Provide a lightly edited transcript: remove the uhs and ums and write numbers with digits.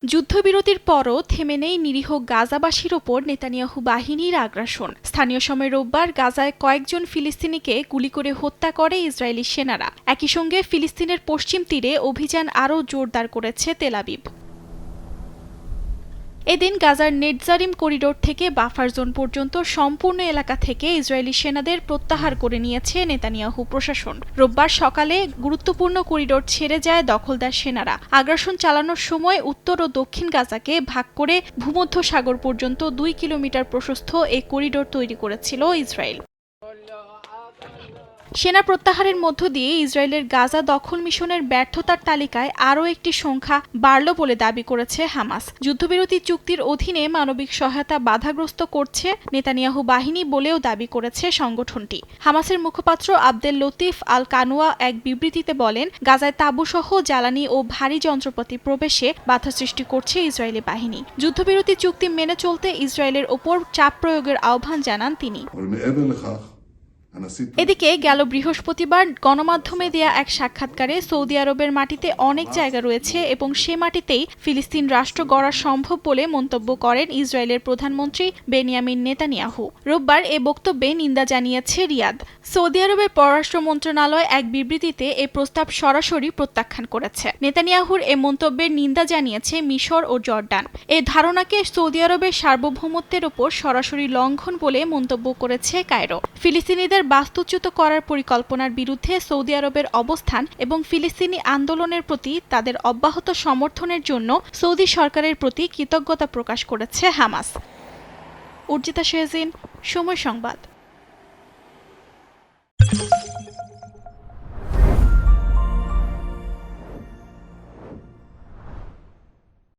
যুদ্ধবিরতির পরও থেমে নেই নিরীহ গাজাবাসীর ওপর নেতানিয়াহু বাহিনীর আগ্রাসন। স্থানীয় সময় রোববার গাজায় কয়েকজন ফিলিস্তিনিকে গুলি করে হত্যা করে ইসরায়েলি সেনারা। একই সঙ্গে ফিলিস্তিনের পশ্চিম তীরে অভিযান আরও জোরদার করেছে তেল আবিব। এদিন গাজার নেটজারিম করিডোর থেকে বাফার জোন পর্যন্ত সম্পূর্ণ এলাকা থেকে ইসরায়েলি সেনাদের প্রত্যাহার করে নিয়েছে নেতানিয়াহু প্রশাসন। রোববার সকালে গুরুত্বপূর্ণ করিডোর ছেড়ে যায় দখলদার সেনারা। আগ্রাসন চালানোর সময় উত্তর ও দক্ষিণ গাজাকে ভাগ করে ভূমধ্য সাগর পর্যন্ত ২ কিলোমিটার প্রশস্ত এই করিডোর তৈরি করেছিল ইসরায়েল। সেনা প্রত্যাহারের মধ্য দিয়ে ইসরায়েলের গাজা দখল মিশনের ব্যর্থতার তালিকায় আরও একটি সংখ্যা বাড়ল বলে দাবি করেছে হামাস। যুদ্ধবিরতি চুক্তির অধীনে মানবিক সহায়তা বাধাগ্রস্ত করছে নেতানিয়াহু বাহিনী বলেও দাবি করেছে সংগঠনটি। হামাসের মুখপাত্র আবদেল লতিফ আল কানুয়া এক বিবৃতিতে বলেন, গাজায় তাঁবুসহ জ্বালানি ও ভারী যন্ত্রপাতি প্রবেশে বাধা সৃষ্টি করছে ইসরায়েলি বাহিনী। যুদ্ধবিরতি চুক্তি মেনে চলতে ইসরায়েলের ওপর চাপ প্রয়োগের আহ্বান জানান তিনি। এদিকে গেল বৃহস্পতিবার গণমাধ্যমে দেয়া এক সাক্ষাৎকারে সৌদি আরবের মাটিতে অনেক জায়গা রয়েছে এবং সে মাটিতেই ফিলিস্তিন রাষ্ট্র গড়া সম্ভব বলে মন্তব্য করেন ইসরায়েলের প্রধানমন্ত্রী বেনিয়ামিন নেতানিয়াহু। রোববার এ বক্তব্যে নিন্দা জানিয়েছে রিয়াদ। সৌদি আরবের পররাষ্ট্র মন্ত্রণালয় এক বিবৃতিতে এ প্রস্তাব সরাসরি প্রত্যাখ্যান করেছে। নেতানিয়াহুর এ মন্তব্যের নিন্দা জানিয়েছে মিশর ও জর্ডান। এ ধারণাকে সৌদি আরবের সার্বভৌমত্বের ওপর সরাসরি লঙ্ঘন বলে মন্তব্য করেছে কায়রো। ফিলিস্তিনিদের বাস্তুচ্যুত করার পরিকল্পনার বিরুদ্ধে সৌদি আরবের অবস্থান এবং ফিলিস্তিনি আন্দোলনের প্রতি তাদের অব্যাহত সমর্থনের জন্য সৌদি সরকারের প্রতি কৃতজ্ঞতা প্রকাশ করেছে হামাস। উর্জিতা শেহজিন, সময় সংবাদ।